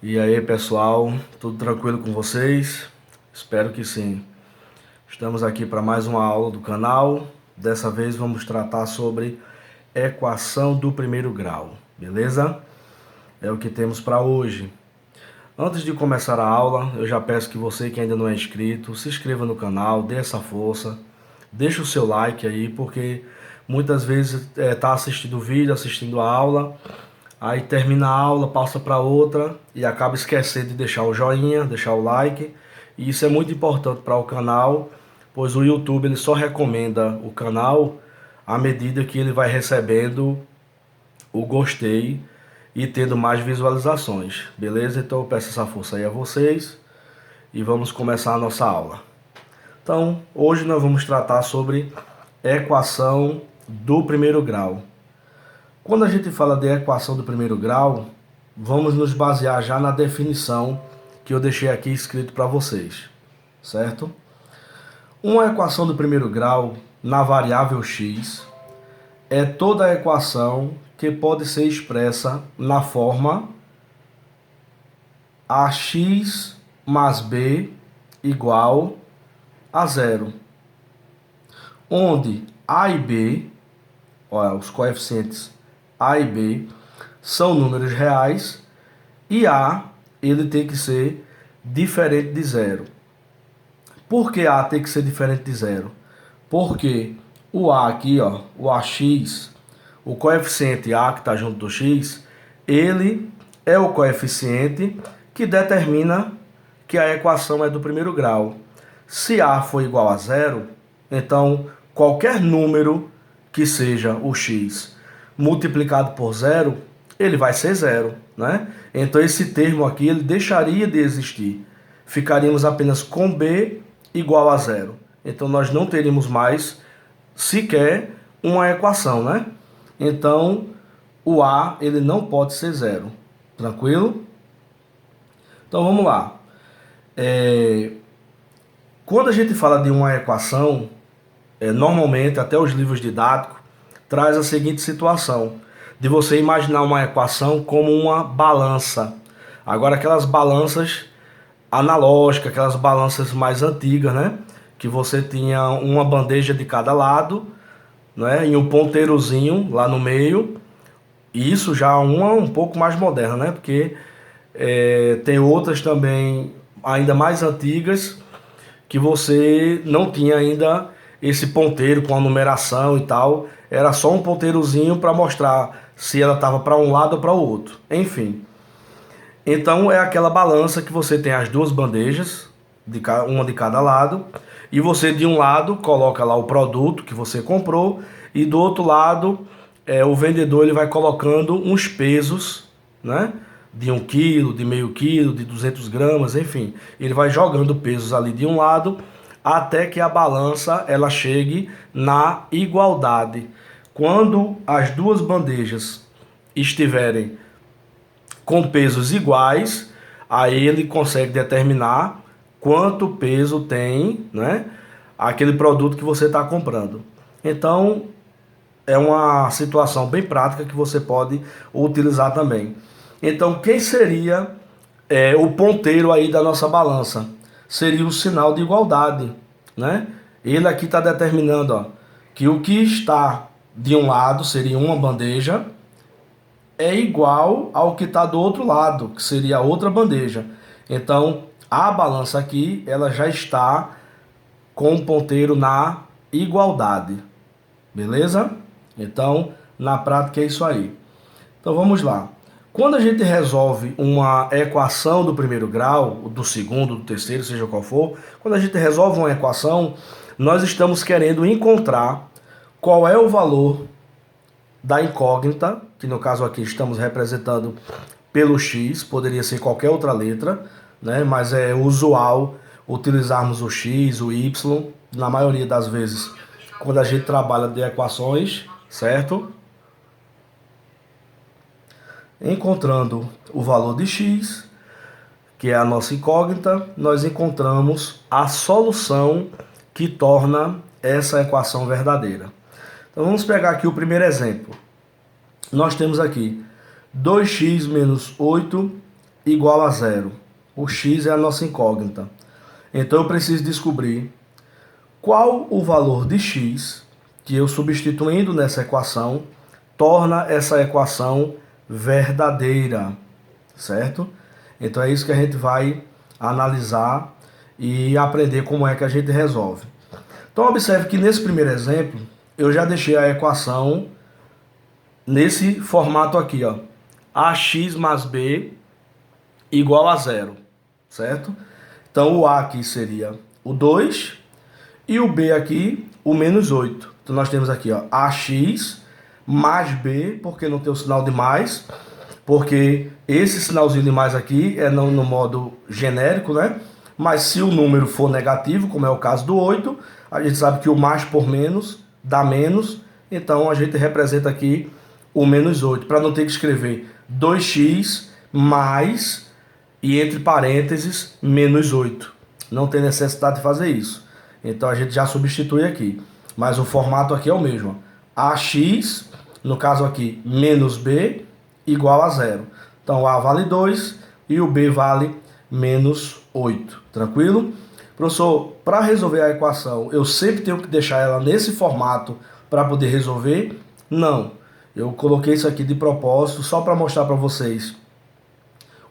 E aí, pessoal, tudo tranquilo com vocês? Espero que sim. Estamos aqui para mais uma aula do canal. Dessa vez vamos tratar sobre equação do primeiro grau, beleza? É o que temos para hoje. Antes de começar a aula, eu já peço que você que ainda não é inscrito, se inscreva no canal, dê essa força, deixa o seu like aí, porque muitas vezes tá assistindo o vídeo, assistindo a aula, aí termina a aula, passa para outra e acaba esquecendo de deixar o joinha, deixar o like. E isso é muito importante para o canal, pois o YouTube ele só recomenda o canal à medida que ele vai recebendo o gostei e tendo mais visualizações, beleza? Então eu peço essa força aí a vocês e vamos começar a nossa aula. Então, hoje nós vamos tratar sobre equação do primeiro grau. Quando a gente fala de equação do primeiro grau, vamos nos basear já na definição que eu deixei aqui escrito para vocês, certo? Uma equação do primeiro grau na variável x é toda a equação que pode ser expressa na forma ax mais b igual a zero, onde a e b, olha, os coeficientes a e b são números reais e a ele tem que ser diferente de zero. Por que a tem que ser diferente de zero? Porque o a aqui, ó, o ax, o coeficiente a que está junto do x, ele é o coeficiente que determina que a equação é do primeiro grau. Se a for igual a zero, então qualquer número que seja o x multiplicado por zero, ele vai ser zero, né? Então esse termo aqui ele deixaria de existir. Ficaríamos apenas com b igual a zero. Então nós não teríamos mais sequer uma equação, né? Então o a ele não pode ser zero. Tranquilo? Então vamos lá. Quando a gente fala de uma equação, normalmente até os livros didáticos traz a seguinte situação, de você imaginar uma equação como uma balança. Agora aquelas balanças analógicas, aquelas balanças mais antigas, né? Que você tinha uma bandeja de cada lado, né? E um ponteirozinho lá no meio. E isso já uma um pouco mais moderna, né? Porque tem outras também ainda mais antigas que você não tinha ainda esse ponteiro com a numeração e tal. Era só um ponteirozinho para mostrar se ela estava para um lado ou para o outro. Enfim. Então é aquela balança que você tem as duas bandejas, uma de cada lado, e você de um lado coloca lá o produto que você comprou e do outro lado o vendedor ele vai colocando uns pesos, né? De 1 quilo, de meio quilo, de 200 gramas, enfim. Ele vai jogando pesos ali de um lado até que a balança ela chegue na igualdade. Quando as duas bandejas estiverem com pesos iguais, aí ele consegue determinar quanto peso tem, né, aquele produto que você está comprando. Então, é uma situação bem prática que você pode utilizar também. Então, quem seria o ponteiro aí da nossa balança? Seria o sinal de igualdade, né? Ele aqui está determinando, ó, que o que está de um lado seria uma bandeja é igual ao que está do outro lado, que seria a outra bandeja. Então, a balança aqui, ela já está com o ponteiro na igualdade. Beleza? Então, na prática é isso aí. Então, vamos lá. Quando a gente resolve uma equação do primeiro grau, do segundo, do terceiro, seja qual for, quando a gente resolve uma equação, nós estamos querendo encontrar qual é o valor da incógnita, que no caso aqui estamos representando pelo x, poderia ser qualquer outra letra, né? Mas é usual utilizarmos o x, o y, na maioria das vezes, quando a gente trabalha de equações, certo? Encontrando o valor de x, que é a nossa incógnita, nós encontramos a solução que torna essa equação verdadeira. Então vamos pegar aqui o primeiro exemplo. Nós temos aqui 2x menos 8 igual a zero. O x é a nossa incógnita. Então eu preciso descobrir qual o valor de x que eu substituindo nessa equação torna essa equação verdadeira, certo? Então é isso que a gente vai analisar e aprender como é que a gente resolve. Então observe que nesse primeiro exemplo eu já deixei a equação nesse formato aqui, ó, ax mais b igual a zero, certo? Então o a aqui seria o 2 e o b aqui o menos 8. Então nós temos aqui, ó, ax mais b, porque não tem o sinal de mais, porque esse sinalzinho de mais aqui é no modo genérico, né? Mas se o número for negativo, como é o caso do 8, a gente sabe que o mais por menos dá menos, então a gente representa aqui o menos 8, para não ter que escrever 2x mais, e entre parênteses, menos 8. Não tem necessidade de fazer isso. Então a gente já substitui aqui. Mas o formato aqui é o mesmo. Ax, no caso aqui, menos b, igual a zero. Então a vale 2 e o b vale menos 8. Tranquilo? Professor, para resolver a equação, eu sempre tenho que deixar ela nesse formato para poder resolver? Não. Eu coloquei isso aqui de propósito só para mostrar para vocês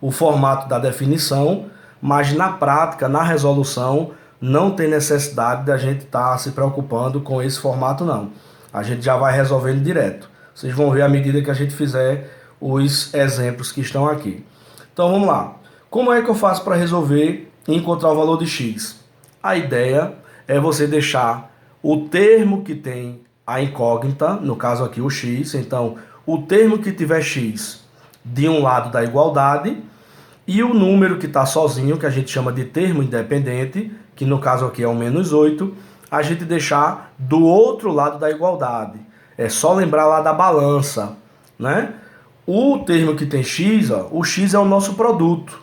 o formato da definição, mas na prática, na resolução, não tem necessidade da gente estar se preocupando com esse formato, não. A gente já vai resolvendo direto. Vocês vão ver à medida que a gente fizer os exemplos que estão aqui. Então vamos lá. Como é que eu faço para resolver e encontrar o valor de x? A ideia é você deixar o termo que tem a incógnita, no caso aqui o x, então o termo que tiver x de um lado da igualdade e o número que está sozinho, que a gente chama de termo independente, que no caso aqui é o menos 8, a gente deixar do outro lado da igualdade. É só lembrar lá da balança, né? O termo que tem x, ó, o x é o nosso produto,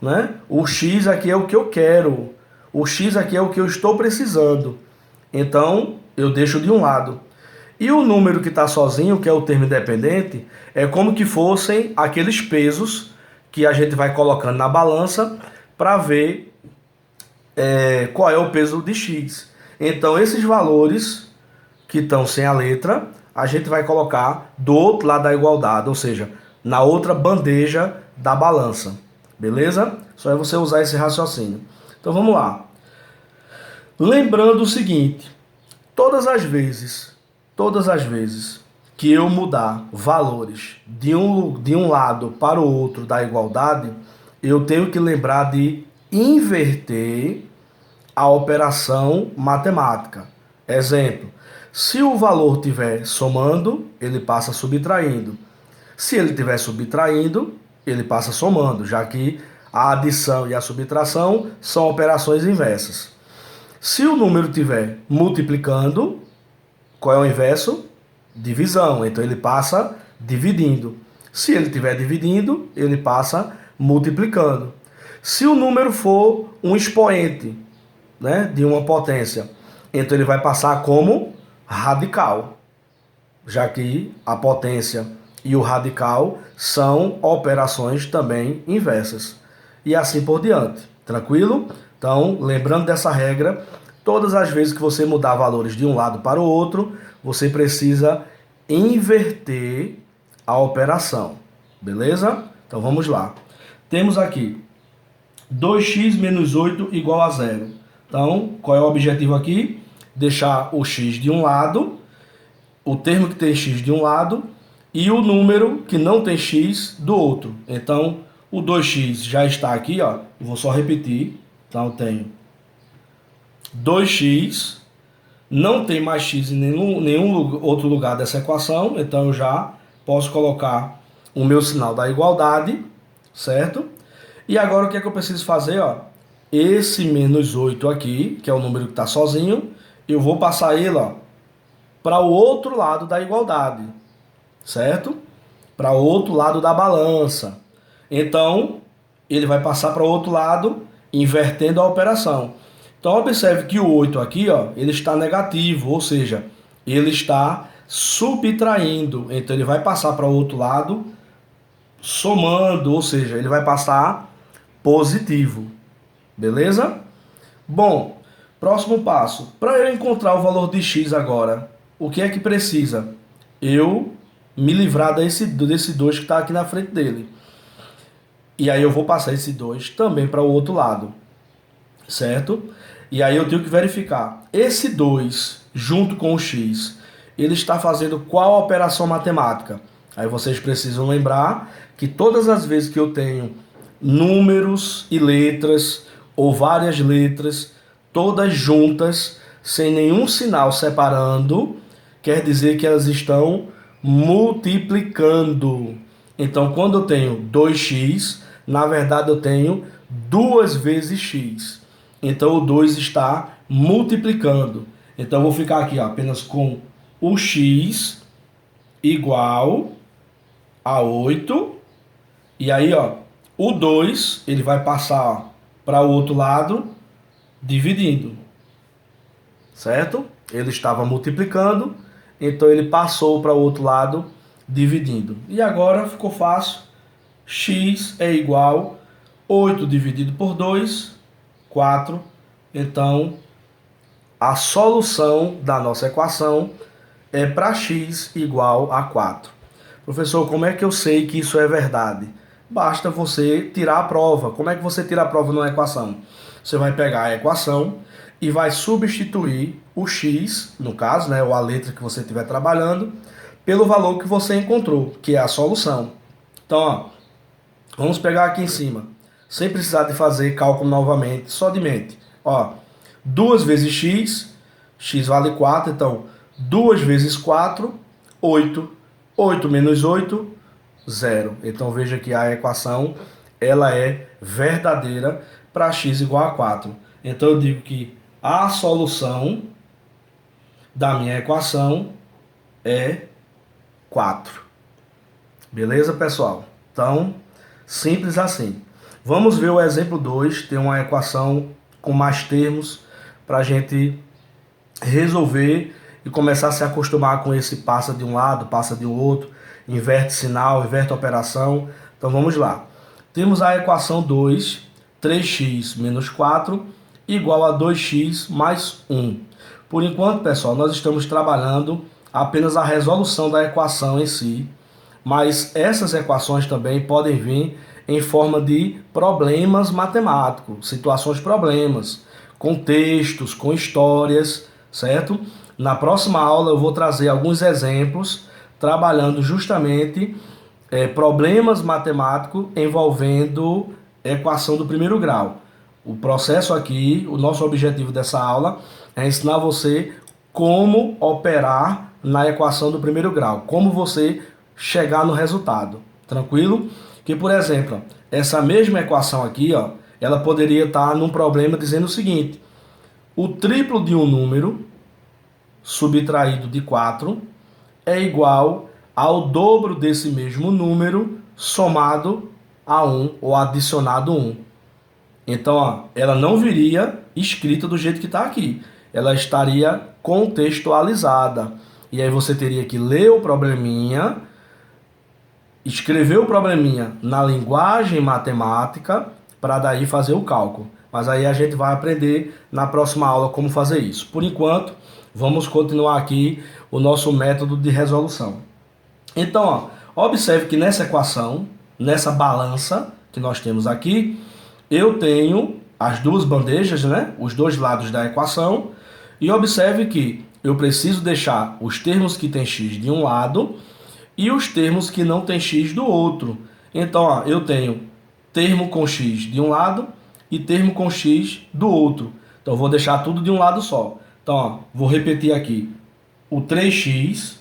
né? O x aqui é o que eu quero, o x aqui é o que eu estou precisando. Então, eu deixo de um lado. E o número que está sozinho, que é o termo independente, é como que fossem aqueles pesos que a gente vai colocando na balança para ver qual é o peso de x. Então, esses valores que estão sem a letra, a gente vai colocar do outro lado da igualdade, ou seja, na outra bandeja da balança. Beleza? Só é você usar esse raciocínio. Então, vamos lá. Lembrando o seguinte, todas as vezes que eu mudar valores de um lado para o outro da igualdade, eu tenho que lembrar de inverter a operação matemática. Exemplo, se o valor estiver somando, ele passa subtraindo. Se ele estiver subtraindo, ele passa somando, já que a adição e a subtração são operações inversas. Se o número estiver multiplicando, qual é o inverso? Divisão. Então ele passa dividindo. Se ele estiver dividindo, ele passa multiplicando. Se o número for um expoente, né, de uma potência, então ele vai passar como radical, já que a potência e o radical são operações também inversas. E assim por diante. Tranquilo? Então, lembrando dessa regra, todas as vezes que você mudar valores de um lado para o outro, você precisa inverter a operação. Beleza? Então vamos lá. Temos aqui 2x menos 8 igual a zero. Então, qual é o objetivo aqui? Deixar o x de um lado, o termo que tem x de um lado, e o número que não tem x do outro. Então, o 2x já está aqui, ó. Vou só repetir. Então, eu tenho 2x, não tem mais x em nenhum outro lugar dessa equação, então eu já posso colocar o meu sinal da igualdade, certo? E agora o que é que eu preciso fazer, ó? Esse menos 8 aqui, que é o número que está sozinho, eu vou passar ele, ó, para o outro lado da igualdade, certo? Para o outro lado da balança. Então, ele vai passar para o outro lado, invertendo a operação. Então, observe que o 8 aqui, ó, ele está negativo, ou seja, ele está subtraindo. Então, ele vai passar para o outro lado somando, ou seja, ele vai passar positivo. Beleza? Bom, próximo passo. Para eu encontrar o valor de x agora, o que é que precisa? Eu me livrar desse 2 que está aqui na frente dele. E aí eu vou passar esse 2 também para o outro lado. Certo? E aí eu tenho que verificar. Esse 2 junto com o x, ele está fazendo qual operação matemática? Aí vocês precisam lembrar que todas as vezes que eu tenho números e letras, ou várias letras, todas juntas, sem nenhum sinal separando, quer dizer que elas estão multiplicando. Então, quando eu tenho 2x, na verdade eu tenho 2 vezes x. Então, o 2 está multiplicando. Então, eu vou ficar aqui ó, apenas com o x igual a 8. E aí, ó, o 2 ele vai passar para o outro lado, dividindo. Certo? Ele estava multiplicando, então ele passou para o outro lado, dividindo. E agora ficou fácil. X é igual a 8 dividido por 2, 4. Então, a solução da nossa equação é para x igual a 4. Professor, como é que eu sei que isso é verdade? Basta você tirar a prova. Como é que você tira a prova numa equação? Você vai pegar a equação e vai substituir o x, no caso, né, ou a letra que você estiver trabalhando, pelo valor que você encontrou, que é a solução. Então, ó, vamos pegar aqui em cima, sem precisar de fazer cálculo novamente, só de mente. Ó, 2 vezes x, x vale 4, então 2 vezes 4, 8. 8 menos 8, 0. Então veja que a equação ela é verdadeira para x igual a 4. Então eu digo que a solução da minha equação é 4. Beleza, pessoal? Então, simples assim. Vamos ver o exemplo 2, tem uma equação com mais termos para a gente resolver e começar a se acostumar com esse passa de um lado, passa de outro, inverte sinal, inverte operação. Então vamos lá. Temos a equação 2, 3x menos 4 igual a 2x mais 1. Por enquanto, pessoal, nós estamos trabalhando apenas a resolução da equação em si, mas essas equações também podem vir em forma de problemas matemáticos, situações problemas, com textos, com histórias, certo? Na próxima aula eu vou trazer alguns exemplos trabalhando justamente problemas matemáticos envolvendo equação do primeiro grau. O processo aqui, o nosso objetivo dessa aula é ensinar você como operar na equação do primeiro grau, como você chegar no resultado, tranquilo? Que, por exemplo, essa mesma equação aqui, ó, ela poderia estar num problema dizendo o seguinte: o triplo de um número subtraído de 4 é igual ao dobro desse mesmo número somado a 1 ou adicionado 1. Então, ó, ela não viria escrita do jeito que está aqui. Ela estaria contextualizada. E aí você teria que ler o probleminha, escrever o probleminha na linguagem matemática para daí fazer o cálculo. Mas aí a gente vai aprender na próxima aula como fazer isso. Por enquanto, vamos continuar aqui o nosso método de resolução. Então, ó, observe que nessa equação, nessa balança que nós temos aqui, eu tenho as duas bandejas, né? Os dois lados da equação. E observe que eu preciso deixar os termos que tem x de um lado e os termos que não tem x do outro. Então, ó, eu tenho termo com x de um lado e termo com x do outro. Então, eu vou deixar tudo de um lado só. Então, ó, vou repetir aqui. O 3x,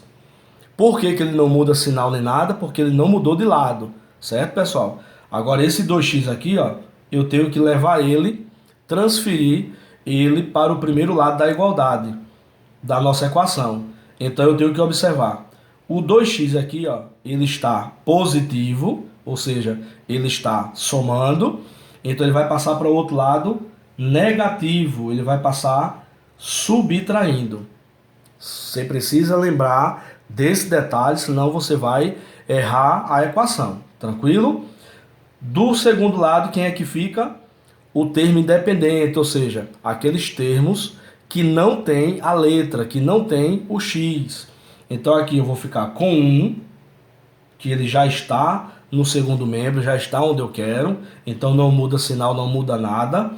por que ele não muda sinal nem nada? Porque ele não mudou de lado, certo, pessoal? Agora, esse 2x aqui, ó, eu tenho que levar ele, transferir ele para o primeiro lado da igualdade da nossa equação. Então, eu tenho que observar. O 2x aqui, ó, ele está positivo, ou seja, ele está somando. Então, ele vai passar para o outro lado negativo, ele vai passar subtraindo. Você precisa lembrar desse detalhe, senão você vai errar a equação. Tranquilo? Do segundo lado, quem é que fica? O termo independente, ou seja, aqueles termos que não tem a letra, que não tem o X. Então aqui eu vou ficar com 1, que ele já está no segundo membro, já está onde eu quero, então não muda sinal, não muda nada.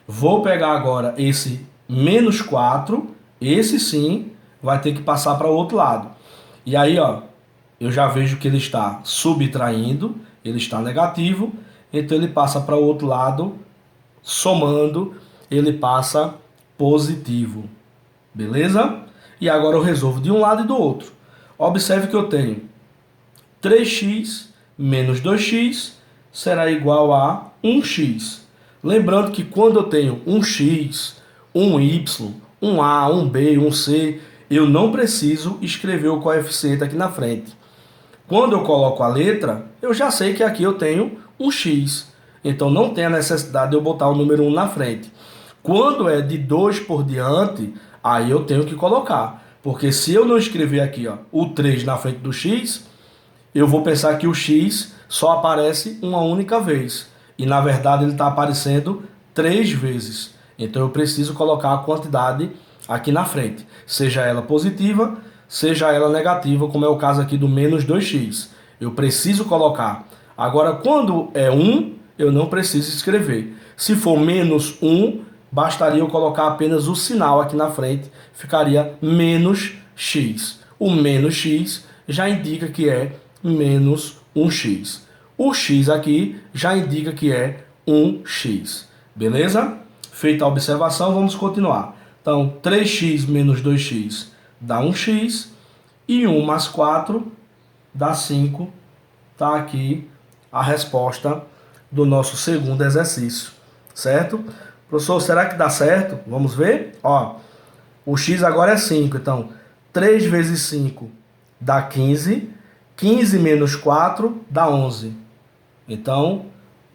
Vou pegar agora esse menos 4, esse sim vai ter que passar para o outro lado. E aí, ó, eu já vejo que ele está subtraindo, ele está negativo, então ele passa para o outro lado, somando, ele passa positivo. Beleza? E agora eu resolvo de um lado e do outro. Observe que eu tenho 3x menos 2x será igual a 1x. Lembrando que quando eu tenho um x, um y, um a, um b, um c, eu não preciso escrever o coeficiente aqui na frente. Quando eu coloco a letra, eu já sei que aqui eu tenho um x. Então não tem a necessidade de eu botar o número 1 na frente. Quando é de 2 por diante, aí eu tenho que colocar. Porque se eu não escrever aqui, ó, o 3 na frente do x, eu vou pensar que o x só aparece uma única vez. E na verdade ele está aparecendo 3 vezes. Então eu preciso colocar a quantidade aqui na frente. Seja ela positiva, seja ela negativa, como é o caso aqui do menos 2x. Eu preciso colocar. Agora quando é 1, eu não preciso escrever. Se for menos 1, bastaria eu colocar apenas o sinal aqui na frente. Ficaria menos x. O menos x já indica que é menos 1x. O x aqui já indica que é 1x. Beleza? Feita a observação, vamos continuar. Então, 3x menos 2x dá 1x. E 1 mais 4 dá 5. Está aqui a resposta do nosso segundo exercício. Certo? Professor, será que dá certo? Vamos ver? Ó, o x agora é 5. Então, 3 vezes 5 dá 15. 15 menos 4 dá 11. Então,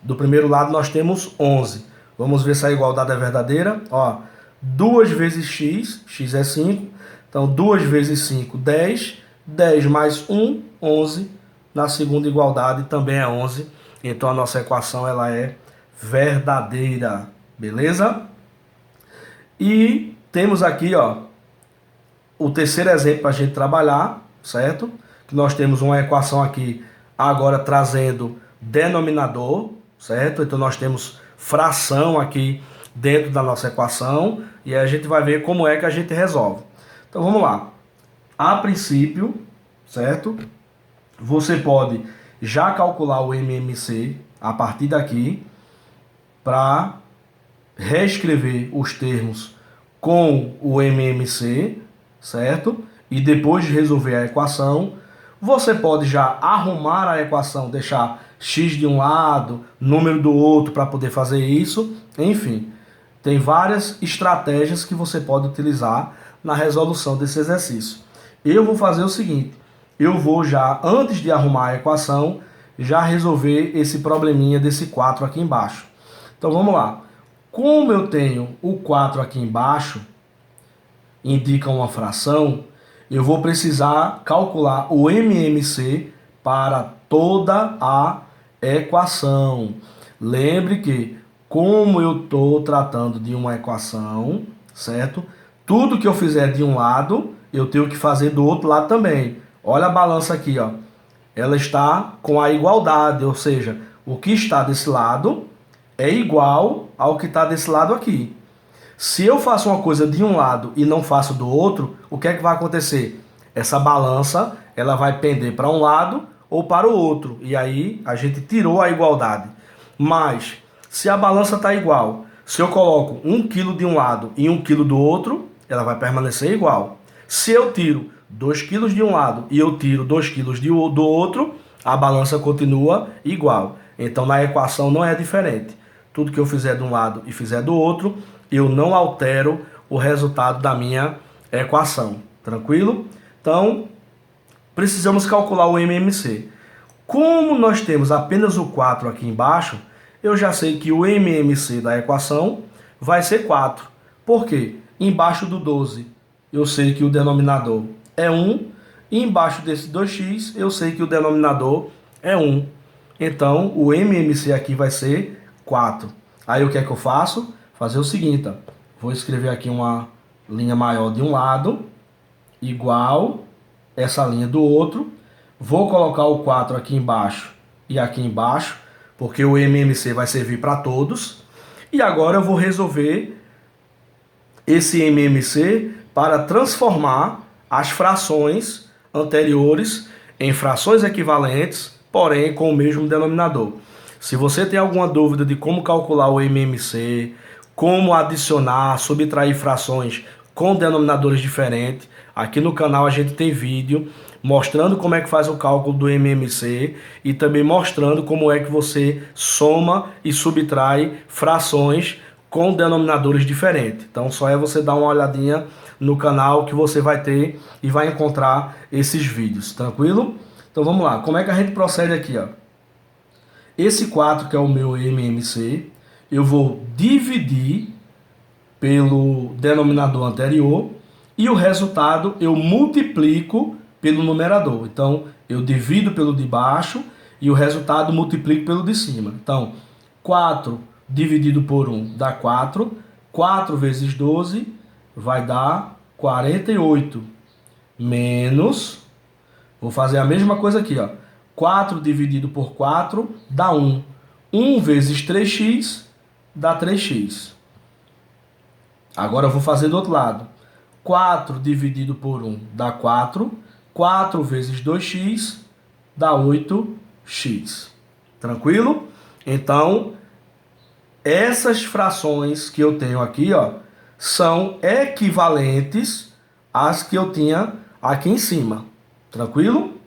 do primeiro lado nós temos 11. Vamos ver se a igualdade é verdadeira. Ó, 2 vezes x, x é 5. Então, 2 vezes 5, 10. 10 mais 1, 11. Na segunda igualdade também é 11. Então, a nossa equação ela é verdadeira. Beleza? E temos aqui, ó, o terceiro exemplo para a gente trabalhar, certo? Que nós temos uma equação aqui agora trazendo denominador, certo? Então nós temos fração aqui dentro da nossa equação e aí a gente vai ver como é que a gente resolve. Então vamos lá. A princípio, certo? Você pode já calcular o MMC a partir daqui para reescrever os termos com o MMC, certo? E depois de resolver a equação, você pode já arrumar a equação, deixar x de um lado, número do outro para poder fazer isso. Enfim, tem várias estratégias que você pode utilizar na resolução desse exercício. Eu vou fazer o seguinte, eu vou já, antes de arrumar a equação, já resolver esse probleminha desse 4 aqui embaixo. Então vamos lá. Como eu tenho o 4 aqui embaixo, indica uma fração, eu vou precisar calcular o MMC para toda a equação. Lembre que, como eu estou tratando de uma equação, certo? Tudo que eu fizer de um lado, eu tenho que fazer do outro lado também. Olha a balança aqui, ó. Ela está com a igualdade, ou seja, o que está desse lado é igual ao que está desse lado aqui. Se eu faço uma coisa de um lado e não faço do outro, o que é que vai acontecer? Essa balança, ela vai pender para um lado ou para o outro. E aí a gente tirou a igualdade. Mas, se a balança está igual, se eu coloco 1 kg de um lado e 1 kg do outro, ela vai permanecer igual. Se eu tiro 2 kg de um lado e eu tiro 2 kg do outro, a balança continua igual. Então na equação não é diferente. Tudo que eu fizer de um lado e fizer do outro, eu não altero o resultado da minha equação. Tranquilo? Então, precisamos calcular o MMC. Como nós temos apenas o 4 aqui embaixo, eu já sei que o MMC da equação vai ser 4. Por quê? Embaixo do 12, eu sei que o denominador é 1. E embaixo desse 2x, eu sei que o denominador é 1. Então, o MMC aqui vai ser 4. Aí, o que é que eu faço? Fazer o seguinte, ó. Vou escrever aqui uma linha maior de um lado, igual essa linha do outro. Vou colocar o 4 aqui embaixo e aqui embaixo, porque o MMC vai servir para todos. E agora eu vou resolver esse MMC para transformar as frações anteriores em frações equivalentes, porém com o mesmo denominador. Se você tem alguma dúvida de como calcular o MMC, como adicionar, subtrair frações com denominadores diferentes, aqui no canal a gente tem vídeo mostrando como é que faz o cálculo do MMC e também mostrando como é que você soma e subtrai frações com denominadores diferentes. Então só é você dar uma olhadinha no canal que você vai ter e vai encontrar esses vídeos, tranquilo? Então vamos lá, como é que a gente procede aqui, ó? Esse 4 que é o meu MMC, eu vou dividir pelo denominador anterior e o resultado eu multiplico pelo numerador. Então eu divido pelo de baixo e o resultado multiplico pelo de cima. Então 4 dividido por 1 dá 4. 4 vezes 12 vai dar 48. Menos, vou fazer a mesma coisa aqui, ó. 4 dividido por 4 dá 1. 1 vezes 3x dá 3x. Agora eu vou fazer do outro lado. 4 dividido por 1 dá 4. 4 vezes 2x dá 8x. Tranquilo? Então, essas frações que eu tenho aqui, ó, são equivalentes às que eu tinha aqui em cima. Tranquilo?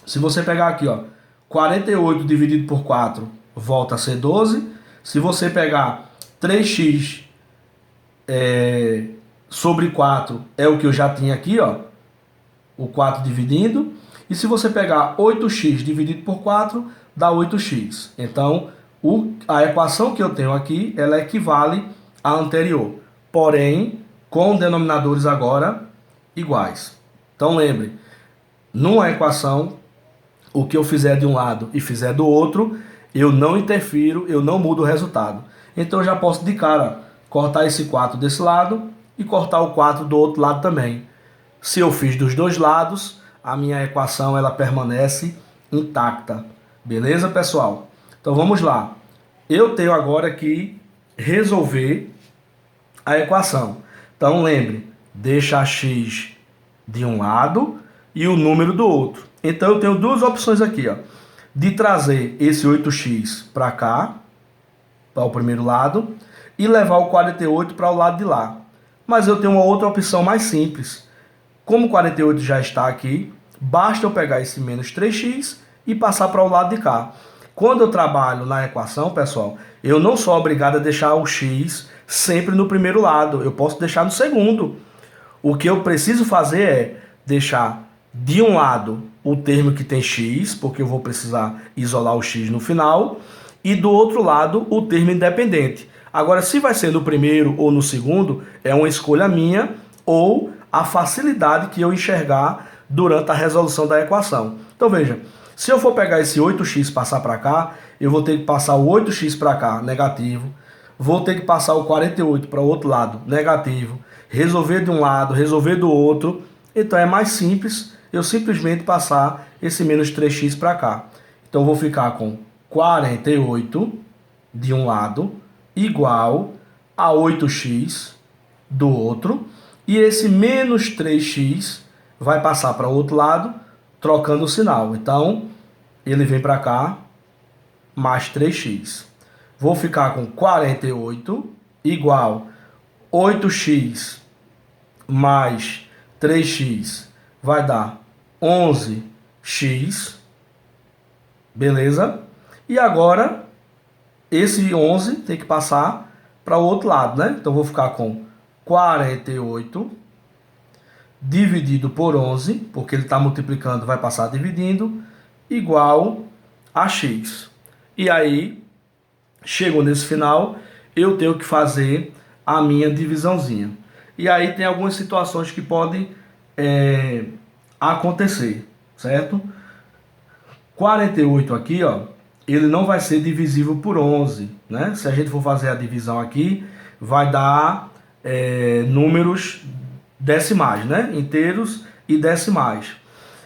Se você pegar aqui, ó, 48 dividido por 4 volta a ser 12. Se você pegar 3x sobre 4 é o que eu já tinha aqui, ó, o 4 dividindo. E se você pegar 8x dividido por 4, dá 8x. Então, a equação que eu tenho aqui, ela equivale à anterior, porém, com denominadores agora iguais. Então, lembre, numa equação, o que eu fizer de um lado e fizer do outro, eu não interfiro, eu não mudo o resultado. Então, eu já posso de cara cortar esse 4 desse lado e cortar o 4 do outro lado também. Se eu fiz dos dois lados, a minha equação ela permanece intacta. Beleza, pessoal? Então vamos lá. Eu tenho agora que resolver a equação. Então lembre, deixa x de um lado e o número do outro. Então eu tenho duas opções aqui, ó, de trazer esse 8x para cá, para o primeiro lado, e levar o 48 para o lado de lá. Mas eu tenho uma outra opção mais simples. Como o 48 já está aqui, basta eu pegar esse menos 3x e passar para o lado de cá. Quando eu trabalho na equação, pessoal, eu não sou obrigado a deixar o x sempre no primeiro lado. Eu posso deixar no segundo. O que eu preciso fazer é deixar de um lado o termo que tem x, porque eu vou precisar isolar o x no final, e do outro lado o termo independente. Agora, se vai ser no primeiro ou no segundo, é uma escolha minha ou a facilidade que eu enxergar durante a resolução da equação. Então veja, se eu for pegar esse 8x e passar para cá, eu vou ter que passar o 8x para cá, negativo. Vou ter que passar o 48 para o outro lado, negativo. Resolver de um lado, resolver do outro. Então é mais simples eu simplesmente passar esse menos 3x para cá. Então eu vou ficar com 48 de um lado igual a 8x do outro. E esse menos 3x vai passar para o outro lado, trocando o sinal. Então, ele vem para cá, mais 3x. Vou ficar com 48 igual 8x mais 3x vai dar 11x. Beleza? E agora, esse 11 tem que passar para o outro lado, né? Então, vou ficar com 48 dividido por 11, porque ele está multiplicando, vai passar dividindo, igual a x. E aí, chego nesse final, eu tenho que fazer a minha divisãozinha. E aí tem algumas situações que podem acontecer, certo? 48 aqui, ó, ele não vai ser divisível por 11, né? Se a gente for fazer a divisão aqui, vai dar números decimais, né? Inteiros e decimais.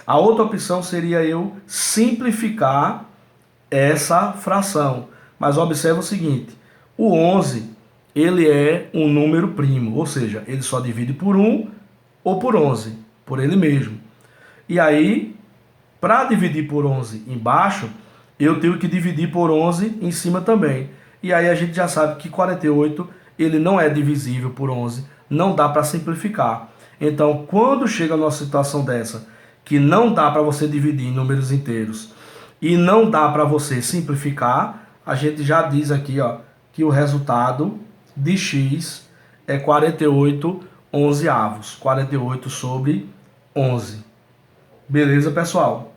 A outra opção seria eu simplificar essa fração. Mas observa o seguinte, o 11, ele é um número primo, ou seja, ele só divide por 1 ou por 11, por ele mesmo. E aí, para dividir por 11 embaixo, eu tenho que dividir por 11 em cima também. E aí a gente já sabe que 48 ele não é divisível por 11, não dá para simplificar. Então, quando chega a nossa situação dessa, que não dá para você dividir em números inteiros e não dá para você simplificar, a gente já diz aqui, ó, que o resultado de x é 48 onzeavos, 48 sobre 11. Beleza, pessoal?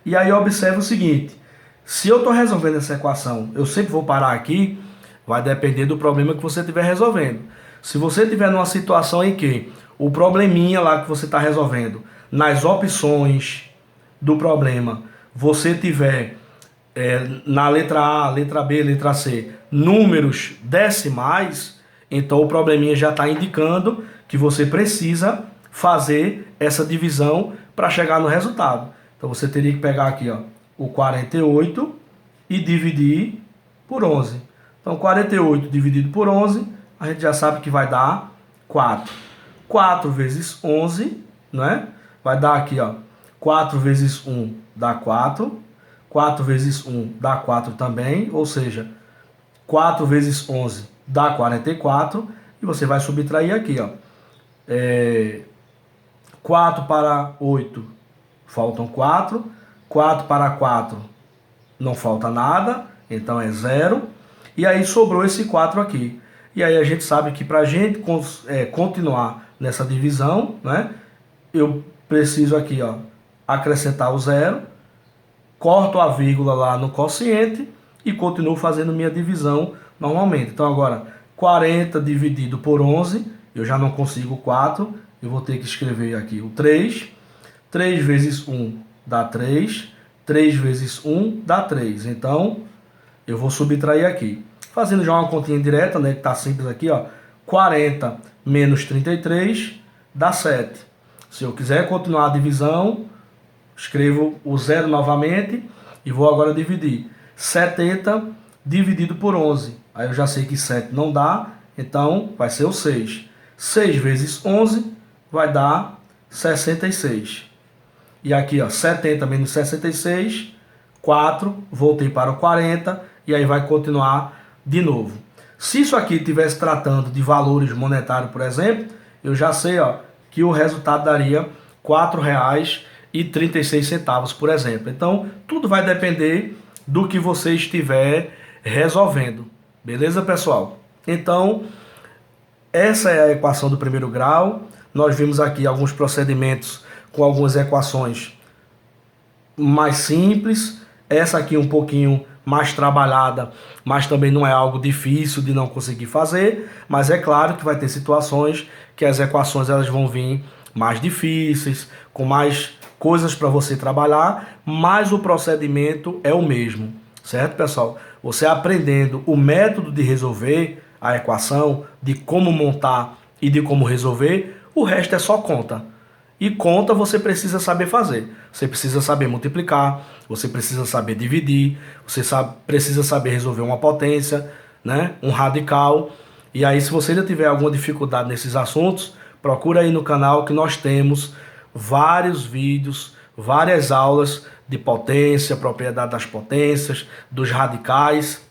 E aí observa o seguinte, se eu estou resolvendo essa equação, eu sempre vou parar aqui, vai depender do problema que você estiver resolvendo. Se você estiver numa situação em que o probleminha lá que você está resolvendo, nas opções do problema, você tiver na letra A, letra B, letra C, números decimais, então o probleminha já está indicando que você precisa fazer essa divisão para chegar no resultado. Então você teria que pegar aqui, ó, o 48 e dividir por 11. Então 48 dividido por 11, a gente já sabe que vai dar 4. 4 vezes 11, né? Vai dar aqui, ó, 4 vezes 1 dá 4. 4 vezes 1 dá 4 também, ou seja, 4 vezes 11 dá 44. E você vai subtrair aqui, ó. 4 para 8, faltam 4. 4 para 4, não falta nada, então é 0. E aí sobrou esse 4 aqui. E aí a gente sabe que para a gente continuar nessa divisão, né, eu preciso aqui, ó, acrescentar o 0, corto a vírgula lá no quociente e continuo fazendo minha divisão normalmente. Então agora, 40 dividido por 11, eu já não consigo 4, eu vou ter que escrever aqui o 3. 3 vezes 1 dá 3. 3 vezes 1 dá 3. Então, eu vou subtrair aqui. Fazendo já uma continha direta, né, que está simples aqui, ó. 40 menos 33 dá 7. Se eu quiser continuar a divisão, escrevo o 0 novamente e vou agora dividir. 70 dividido por 11. Aí eu já sei que 7 não dá, então vai ser o 6. 6 vezes 11 vai dar 66. E aqui, ó, 70 menos 66, 4, voltei para o 40, e aí vai continuar de novo. Se isso aqui estivesse tratando de valores monetários, por exemplo, eu já sei, ó, que o resultado daria R$ 4,36, por exemplo. Então, tudo vai depender do que você estiver resolvendo. Beleza, pessoal? Então, essa é a equação do primeiro grau. Nós vimos aqui alguns procedimentos com algumas equações mais simples, essa aqui um pouquinho mais trabalhada, mas também não é algo difícil de não conseguir fazer, mas é claro que vai ter situações que as equações elas vão vir mais difíceis, com mais coisas para você trabalhar, mas o procedimento é o mesmo, certo, pessoal? Você aprendendo o método de resolver a equação, de como montar e de como resolver, o resto é só conta. E conta você precisa saber fazer. Você precisa saber multiplicar, você precisa saber dividir, você precisa saber resolver uma potência, né? Um radical. E aí, se você ainda tiver alguma dificuldade nesses assuntos, procura aí no canal que nós temos vários vídeos, várias aulas de potência, propriedade das potências, dos radicais,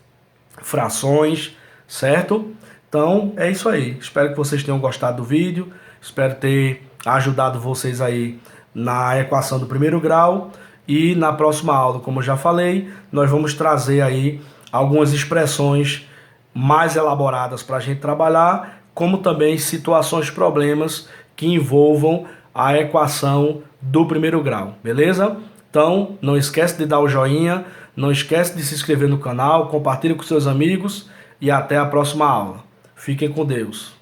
frações, certo? Então, é isso aí. Espero que vocês tenham gostado do vídeo. Espero ter ajudado vocês aí na equação do primeiro grau. E na próxima aula, como eu já falei, nós vamos trazer aí algumas expressões mais elaboradas para a gente trabalhar, como também situações, problemas que envolvam a equação do primeiro grau, beleza? Então, não esquece de dar o joinha, não esquece de se inscrever no canal, compartilhe com seus amigos e até a próxima aula. Fiquem com Deus.